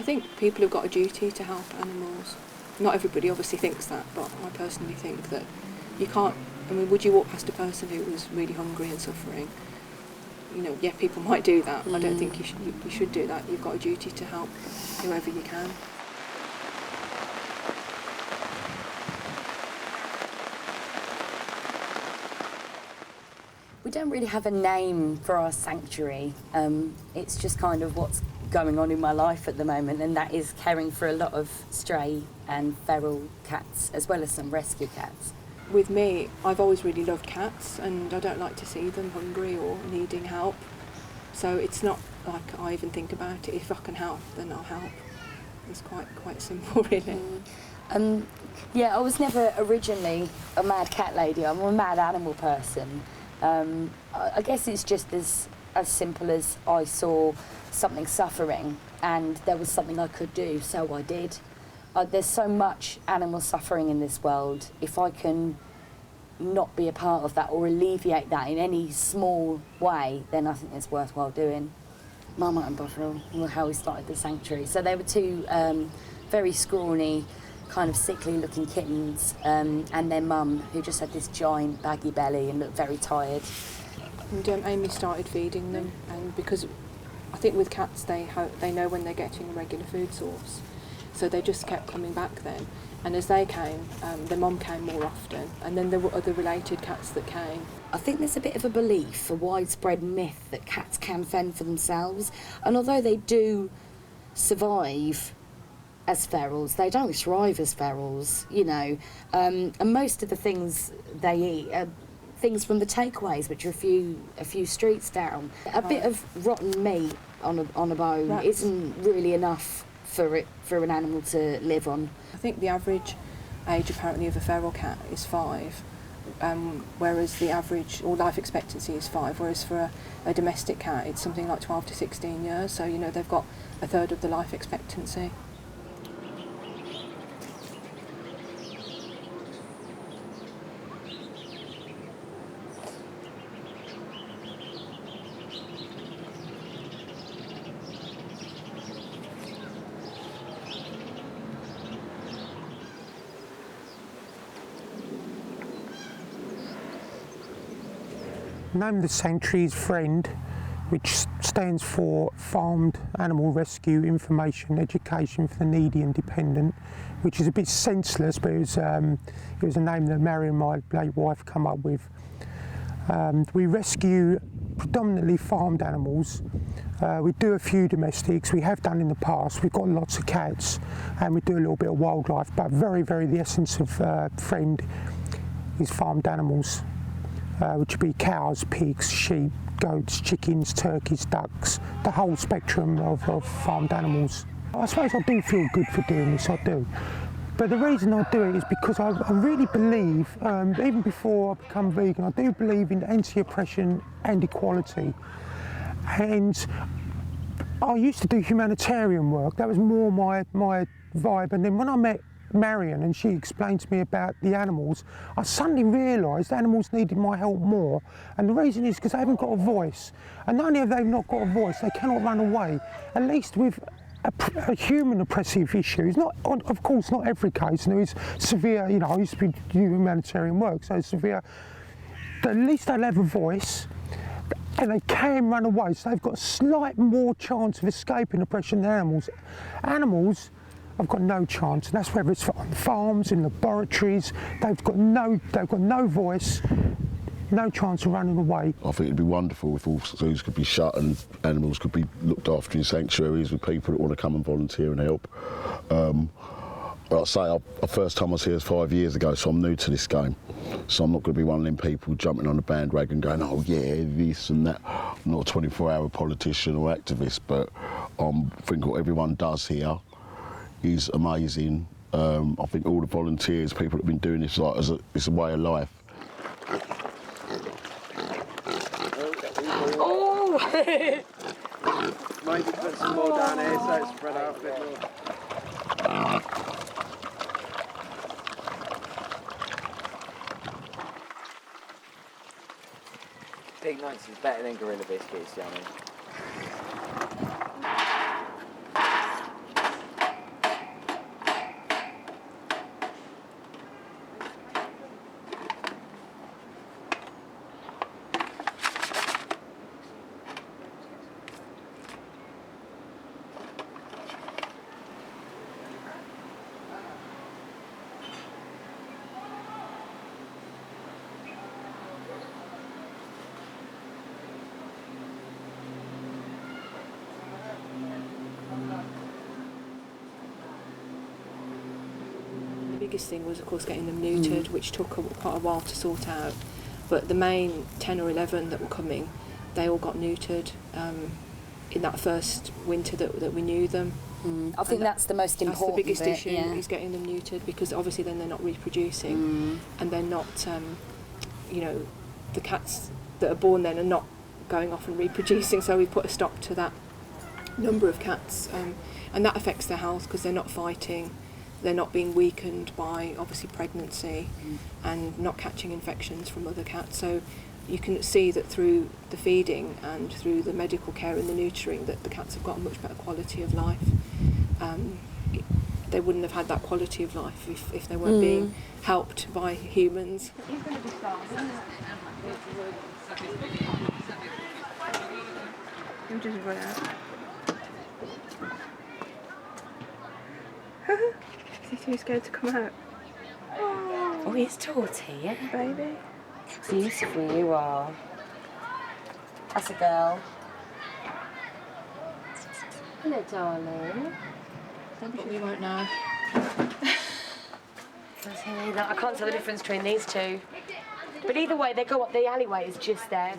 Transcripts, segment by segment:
think people have got a duty to help animals. Not everybody obviously thinks that, but I personally think that you can't... I mean, would you walk past a person who was really hungry and suffering? You know, yeah, people might do that. I don't think you should do that. You've got a duty to help whoever you can. We don't really have a name for our sanctuary. It's just kind of what's going on in my life at the moment, and that is caring for a lot of stray and feral cats, as well as some rescue cats. With me, I've always really loved cats, and I don't like to see them hungry or needing help. So it's not like I even think about it. If I can help, then I'll help. It's quite simple, really. Yeah, I was never originally a mad cat lady. I'm a mad animal person. I guess it's just as simple as I saw something suffering and there was something I could do, so I did. There's so much animal suffering in this world. If I can not be a part of that or alleviate that in any small way, then I think it's worthwhile doing. Mama and Bovril were how we started the sanctuary. So they were two very scrawny, kind of sickly looking kittens, and their mum, who just had this giant baggy belly and looked very tired. And Amy started feeding them, and because I think with cats they know when they're getting a regular food source, so they just kept coming back then. And as they came, their mum came more often, and then there were other related cats that came. I think there's a bit of a belief, a widespread myth, that cats can fend for themselves, and although they do survive as ferals, they don't thrive as ferals, you know. And most of the things they eat are things from the takeaways, which are a few streets down. A bit of rotten meat on a bone isn't really enough for an animal to live on. I think the average age apparently of a feral cat is 5, whereas the average or life expectancy is 5, whereas for a domestic cat it's something like 12 to 16 years. So you know they've got a third of the life expectancy. The name of the sanctuary is FRIEND, which stands for Farmed Animal Rescue Information Education for the Needy and Dependent, which is a bit senseless, but it was a name that Mary and my late wife come up with. We rescue predominantly farmed animals. We do a few domestics. We have done in the past. We've got lots of cats, and we do a little bit of wildlife, but very, the essence of FRIEND is farmed animals. Which would be cows, pigs, sheep, goats, chickens, turkeys, ducks, the whole spectrum of farmed animals. I suppose I do feel good for doing this, I do. But the reason I do it is because I really believe, even before I become vegan, I do believe in anti-oppression and equality. And I used to do humanitarian work. That was more my vibe. And then when I met Marion and she explained to me about the animals, I suddenly realised animals needed my help more. And the reason is because they haven't got a voice. And not only have they not got a voice, they cannot run away. At least with a human oppressive issue. It's not, of course, not every case. And there is severe, you know, I used to be doing humanitarian work, so severe. But at least they'll have a voice. And they can run away, so they've got a slight more chance of escaping oppression than animals. Animals, I've got no chance, and that's whether it's on farms, in laboratories. They've got no voice, no chance of running away. I think it'd be wonderful if all zoos could be shut and animals could be looked after in sanctuaries with people that want to come and volunteer and help. Like I say, the first time I was here was 5 years ago, so I'm new to this game. So I'm not going to be one of them people jumping on the bandwagon going, oh yeah, this and that. I'm not a 24-hour politician or activist, but I think what everyone does here is amazing. I think all the volunteers, people that have been doing this like it's a way of life. Oh! Maybe put some more down here so it's spread out a bit more. Big Nuts is better than Gorilla Biscuits, Johnny. biggest thing was, of course, getting them neutered, which took quite a while to sort out. But the main 10 or 11 that were coming, they all got neutered in that first winter that we knew them. I think that's the most important That's the biggest bit, issue, is getting them neutered, because obviously then they're not reproducing, and they're not, the cats that are born then are not going off and reproducing, so we put a stop to that number of cats, and that affects their health because they're not fighting, they're not being weakened by obviously pregnancy, and not catching infections from other cats. So you can see that through the feeding and through the medical care and the neutering that the cats have got a much better quality of life. They wouldn't have had that quality of life if they weren't being helped by humans. He's going to be starving. He'll just run out. Is he too scared to come out? Oh, he's torty, yeah? Baby. Beautiful you are. That's a girl. Hello, darling. But we won't know. I can't tell the difference between these two. But either way, they go up the alleyway is just there.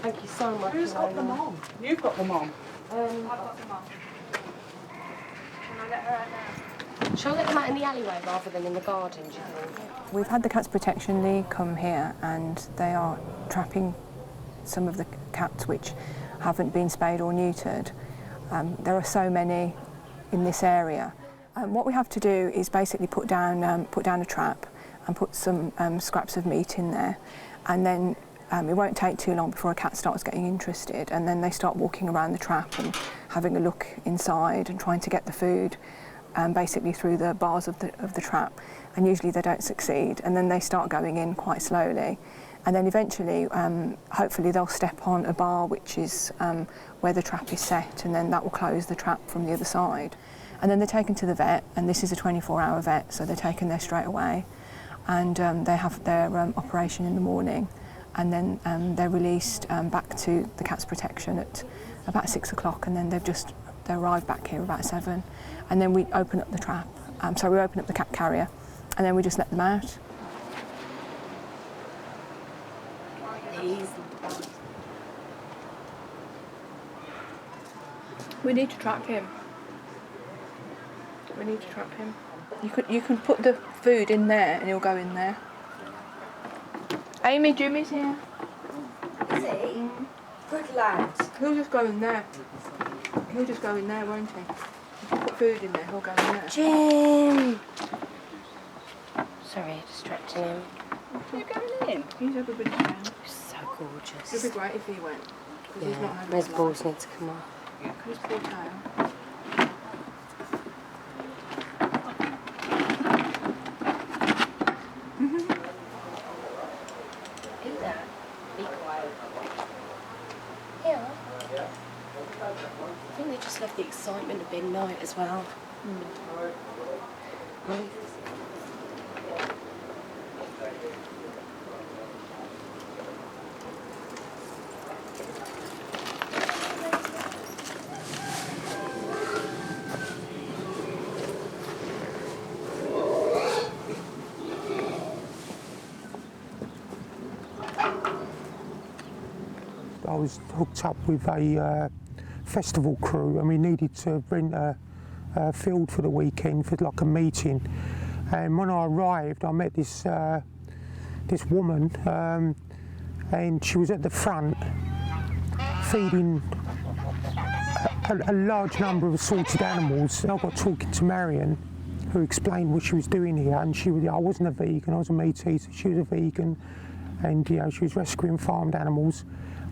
Thank you so much. Who's got them on? You've got them on. I've got them on. Can I let her out now? Shall I let them out in the alleyway rather than in the garden, do you think? We've had the Cats Protection League come here, and they are trapping some of the cats which haven't been spayed or neutered. There are so many in this area. What we have to do is basically put down a trap and put some scraps of meat in there, and then it won't take too long before a cat starts getting interested, and then they start walking around the trap and having a look inside and trying to get the food basically through the bars of the trap, and usually they don't succeed, and then they start going in quite slowly, and then eventually hopefully they'll step on a bar which is where the trap is set, and then that will close the trap from the other side. And then they're taken to the vet, and this is a 24-hour vet, so they're taken there straight away, and they have their operation in the morning, and then they're released back to the Cats Protection at about 6 o'clock, and then they arrive back here about 7, and then we open up the trap. So we open up the cat carrier, and then we just let them out. We need to trap him. We need to trap him. You can put the food in there and he'll go in there. Amy, Jimmy's here. Is he? Good lad. He'll just go in there. He'll just go in there, won't he? If you put food in there, he'll go in there. Jim! Sorry, distracting him. You're going in? He's everybody's friend. He's so gorgeous. It'd be great if he went. Because he's not having His his balls life. need to come off. His poor tail. Be quiet. Yeah. I think they just love the excitement of being night as well. I was hooked up with a festival crew, and we needed to rent a field for the weekend for like a meeting. And when I arrived, I met this woman, and she was at the front feeding a large number of assorted animals. And I got talking to Marion, who explained what she was doing here, and I wasn't a vegan, I was a meat eater. She was a vegan, and she was rescuing farmed animals.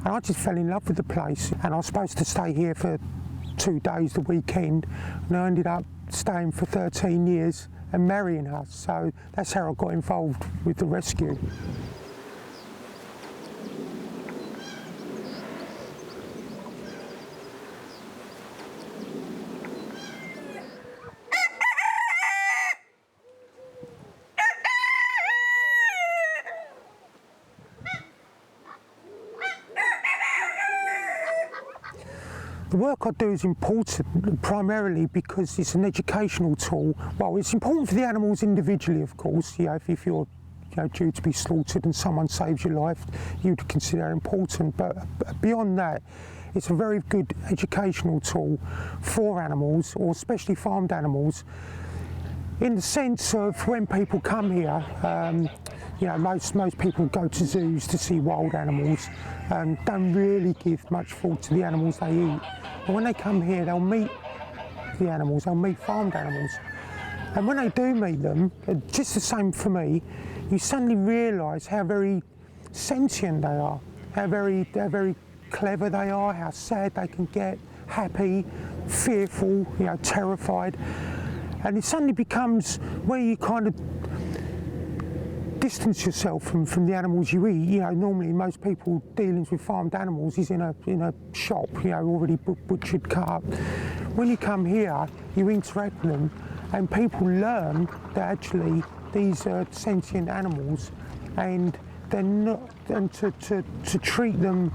And I just fell in love with the place, and I was supposed to stay here for 2 days the weekend, and I ended up staying for 13 years and marrying her. So that's how I got involved with the rescue. The work I do is important primarily because it's an educational tool. Well, it's important for the animals individually, of course. If you're due to be slaughtered and someone saves your life, you'd consider it important. But beyond that, it's a very good educational tool for animals, or especially farmed animals, in the sense of when people come here, most people go to zoos to see wild animals and don't really give much thought to the animals they eat. But when they come here, they'll meet the animals, they'll meet farmed animals. And when they do meet them, just the same for me, you suddenly realise how very sentient they are, how very clever they are, how sad they can get, happy, fearful, terrified. And it suddenly becomes where you kind of distance yourself from the animals you eat. Normally most people dealings with farmed animals is in a shop, already butchered, cut up. When you come here, you interact with them, and people learn that actually these are sentient animals, and they're not, and to treat them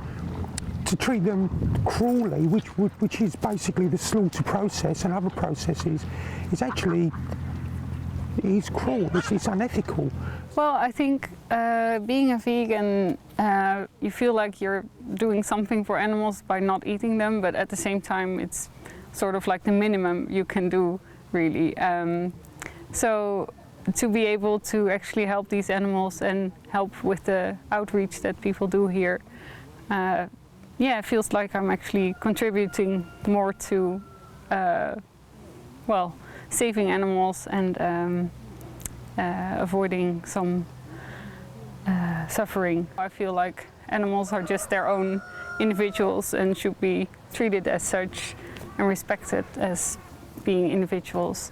cruelly, which is basically the slaughter process and other processes, is actually cruel. It's unethical. Well, I think being a vegan, you feel like you're doing something for animals by not eating them, but at the same time, it's sort of like the minimum you can do, really. So to be able to actually help these animals and help with the outreach that people do here, it feels like I'm actually contributing more to, saving animals and avoiding some suffering. I feel like animals are just their own individuals and should be treated as such and respected as being individuals.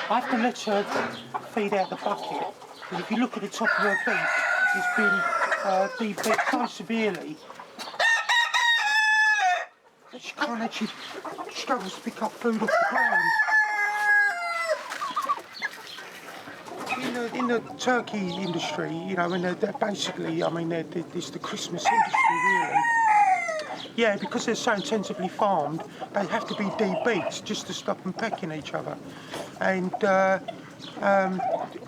I have to let her feed out the bucket, and if you look at the top of her beak, it's been beat so severely that she can't actually, struggles to pick up food off the ground. In the turkey industry, they're basically, it's the Christmas industry, really. Yeah, because they're so intensively farmed, they have to be debeaked just to stop them pecking each other. And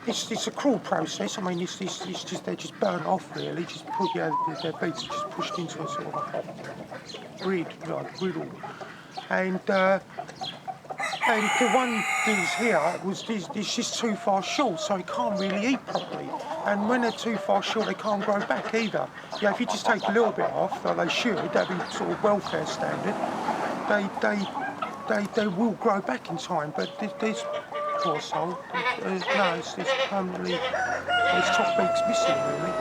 it's a cruel process. It's just they're just burnt off, really. Their beaks are just pushed into a sort of a hot griddle. And the one thing's here it's just too far short, so it can't really eat properly. And when they're too far short, they can't grow back either. If you just take a little bit off, like they should, that'd be sort of welfare standard. They will grow back in time, but this poor soul, it's permanently, its top beak's missing, really.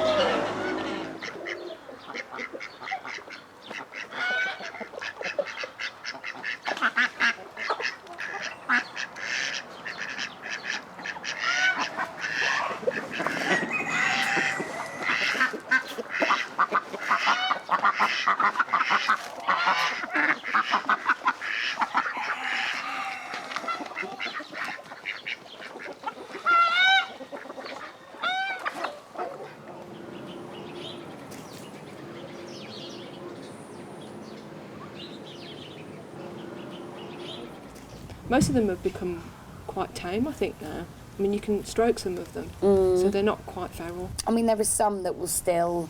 Most of them have become quite tame, I think, now. You can stroke some of them, so they're not quite feral. There are some that will still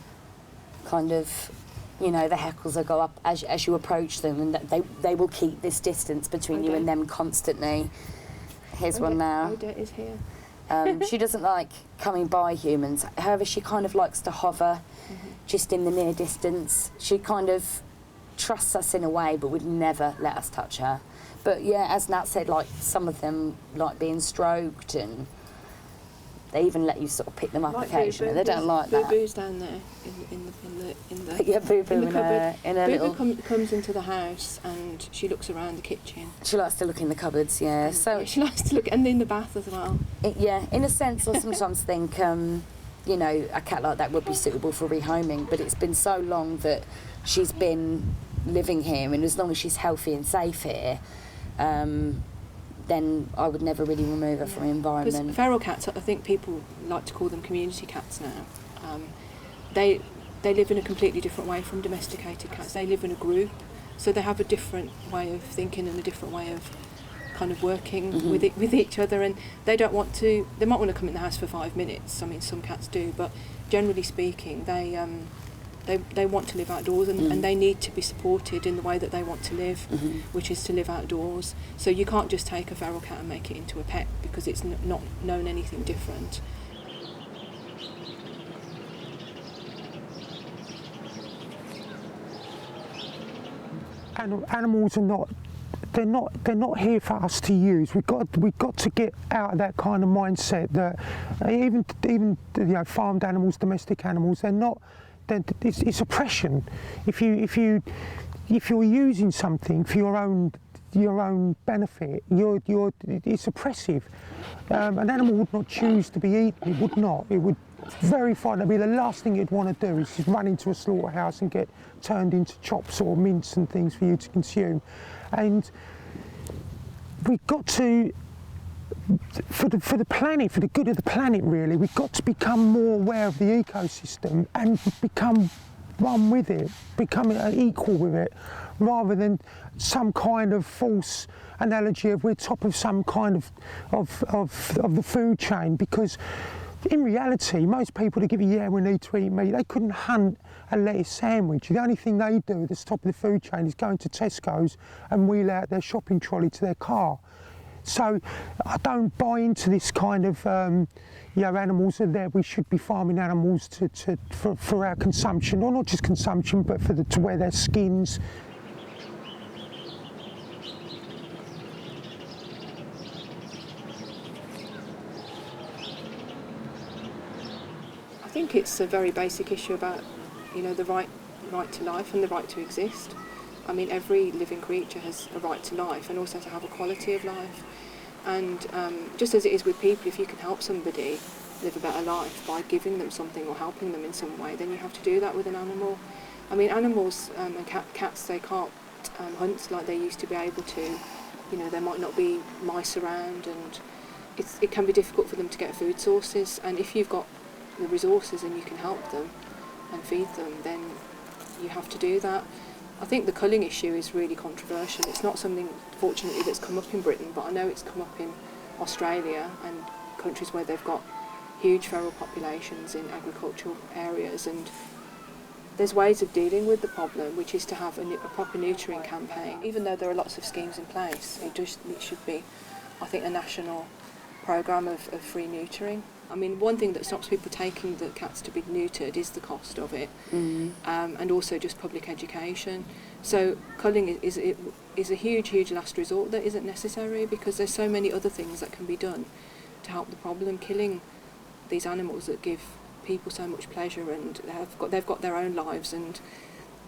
kind of, the heckles will go up as you approach them, and they will keep this distance between you and them constantly. Here's one now. Odette is here. She doesn't like coming by humans. However, she kind of likes to hover just in the near distance. She kind of trusts us in a way, but would never let us touch her. But yeah, as Nat said, like some of them like being stroked, and they even let you sort of pick them up occasionally. They don't like that. Boo-Boo's down there in the Yeah, Boo-Boo in the cupboard. in a little. Comes into the house and she looks around the kitchen. She likes to look in the cupboards, yeah. So Yeah, she likes to look, and in the bath as well. yeah, in a sense, I sometimes think, you know, a cat like that would be suitable for rehoming, but it's been so long that she's been living here, and as long as she's healthy and safe here, then I would never really remove her from the environment. Because feral cats, I think people like to call them community cats now. They live in a completely different way from domesticated cats. They live in a group, so they have a different way of thinking and a different way of kind of working with each other, and they don't want to. They might want to come in the house for 5 minutes. I mean, some cats do, but generally speaking, they want to live outdoors, and they need to be supported in the way that they want to live, which is to live outdoors. So you can't just take a feral cat and make it into a pet, because it's not known anything different. Animals are not. They're not here for us to use. We've got to get out of that kind of mindset that even you know, farmed animals, domestic animals, they're not. It's oppression. If you're using something for your own benefit, it's oppressive. An animal would not choose to be eaten. It would not. It would very fine. That'd be the last thing you'd want to do, is just run into a slaughterhouse and get turned into chops or mince and things for you to consume. And we've got to, for the planet, for the good of the planet really, we've got to become more aware of the ecosystem and become one with it, become equal with it, rather than some kind of false analogy of we're top of some kind of the food chain, because in reality, most people that give you, yeah, we need to eat meat, they couldn't hunt a lettuce sandwich. The only thing they do at the top of the food chain is go into Tesco's and wheel out their shopping trolley to their car. So I don't buy into this kind of, you know, animals are there. We should be farming animals for our consumption, or not just consumption, but to wear their skins. I think it's a very basic issue about, you know, the right to life and the right to exist. I mean, every living creature has a right to life and also to have a quality of life. And just as it is with people, if you can help somebody live a better life by giving them something or helping them in some way, then you have to do that with an animal. I mean, animals and cats, they can't hunt like they used to be able to. You know, there might not be mice around, and it can be difficult for them to get food sources. And if you've got the resources and you can help them and feed them, then you have to do that. I think the culling issue is really controversial. It's not something, fortunately, that's come up in Britain, but I know it's come up in Australia and countries where they've got huge feral populations in agricultural areas, and there's ways of dealing with the problem, which is to have a proper neutering campaign. Even though there are lots of schemes in place, it should be, I think, a national programme of free neutering. I mean, one thing that stops people taking the cats to be neutered is the cost of it, and also just public education. So culling is a huge last resort that isn't necessary, because there's so many other things that can be done to help the problem. Killing these animals that give people so much pleasure, and they've got their own lives and,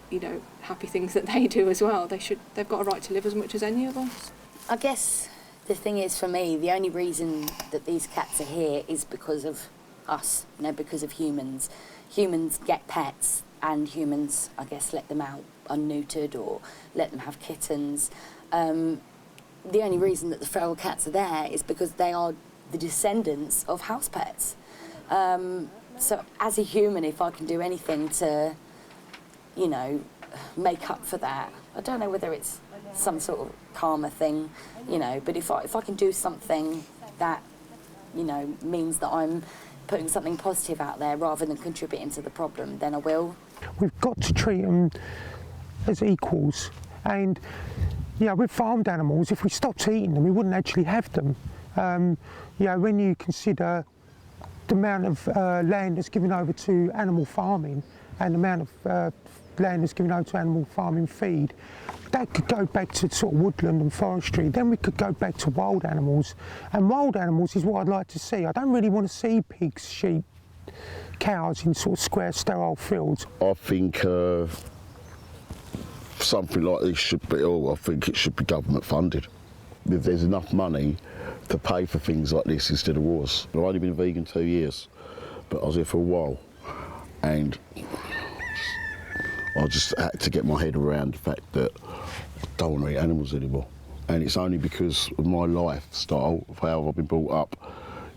you know, happy things that they do as well. They've got a right to live as much as any of us. I guess the thing is, for me, the only reason that these cats are here is because of us, you know, because of humans. Humans get pets, and humans, I guess, let them out unneutered or let them have kittens. The only reason that the feral cats are there is because they are the descendants of house pets. So as a human, if I can do anything to, you know, make up for that, I don't know whether it's some sort of karma thing, you know, but if I can do something that, you know, means that I'm putting something positive out there rather than contributing to the problem, then I will. We've got to treat them as equals, and yeah, with farmed animals, if we stopped eating them, we wouldn't actually have them. Yeah, when you consider the amount of land that's given over to animal farming, and the amount of land that's given over to animal farming feed, that could go back to sort of woodland and forestry. Then we could go back to wild animals, and wild animals is what I'd like to see. I don't really want to see pigs, sheep, cows in sort of square, sterile fields. I think something like this should be, I think it should be government funded. If there's enough money to pay for things like this instead of wars. I've only been vegan 2 years, but I was here for a while, and I just had to get my head around the fact that I don't want to eat animals anymore. And it's only because of my lifestyle, of how I've been brought up,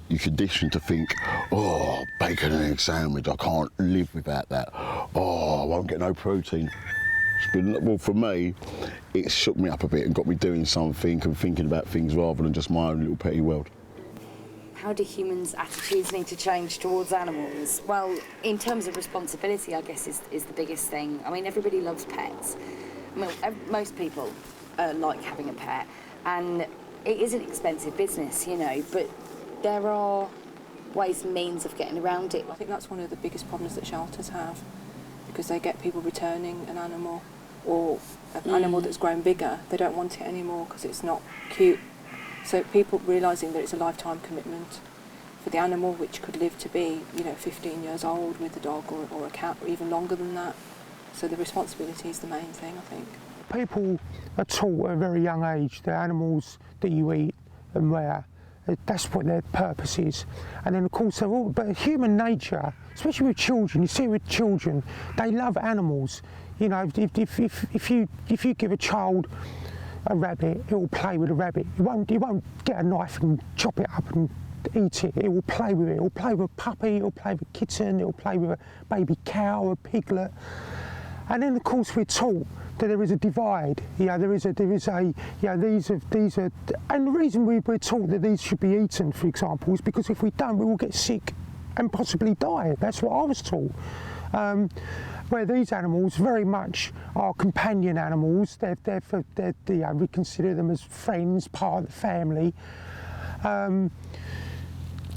you're conditioned to think, oh, bacon and egg sandwich, I can't live without that. Oh, I won't get no protein. It's been, well, for me, it shook me up a bit and got me doing something and thinking about things rather than just my own little petty world. How do humans' attitudes need to change towards animals? Well, in terms of responsibility, I guess is the biggest thing. I mean, everybody loves pets. I mean, most people like having a pet, and it is an expensive business, you know, but there are ways and means of getting around it. I think that's one of the biggest problems that shelters have, because they get people returning an animal or an animal that's grown bigger. They don't want it anymore because it's not cute. So people realising that it's a lifetime commitment for the animal, which could live to be, 15 years old with a dog or a cat, or even longer than that. So the responsibility is the main thing, I think. People are taught at a very young age that animals that you eat and rear, that's what their purpose is. And then of course but human nature, especially with children, you see with children, they love animals. You know, if you give a child a rabbit, it will play with a rabbit. You won't get a knife and chop it up and eat it. It will play with it. It will play with a puppy, it will play with a kitten, it will play with a baby cow, a piglet. And then of course we're taught that there is a divide. These are, and the reason we're taught that these should be eaten, for example, is because if we don't, we will get sick and possibly die. That's what I was taught. Where these animals very much are companion animals. We consider them as friends, part of the family.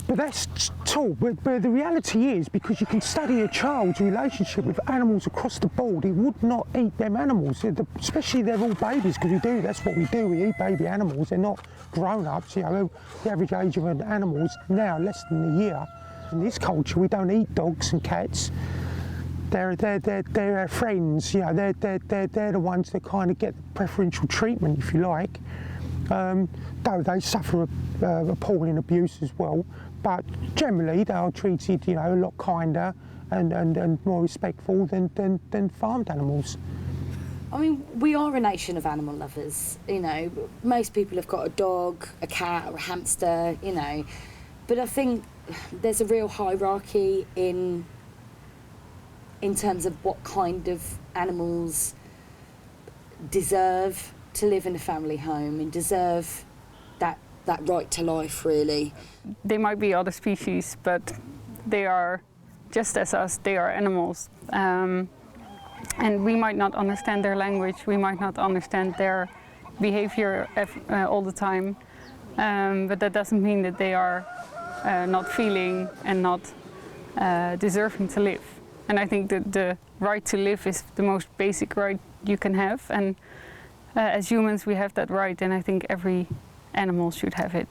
But that's taught. But the reality is, because you can study a child's relationship with animals across the board, it would not eat them animals. Especially they're all babies, because that's what we do. We eat baby animals. They're not grown-ups. The average age of an animal is now less than a year. In this culture, we don't eat dogs and cats. They're our friends. They're the ones that kind of get preferential treatment, if you like. Though they suffer appalling abuse as well, but generally they are treated, a lot kinder and more respectful than farmed animals. I mean, we are a nation of animal lovers. Most people have got a dog, a cat, or a hamster. But I think there's a real hierarchy in terms of what kind of animals deserve to live in a family home and deserve that right to life, really. They might be other species, but they are just as us. They are animals. And we might not understand their language, we might not understand their behavior all the time, but that doesn't mean that they are not feeling and not deserving to live. And I think that the right to live is the most basic right you can have, and as humans we have that right, and I think every animal should have it.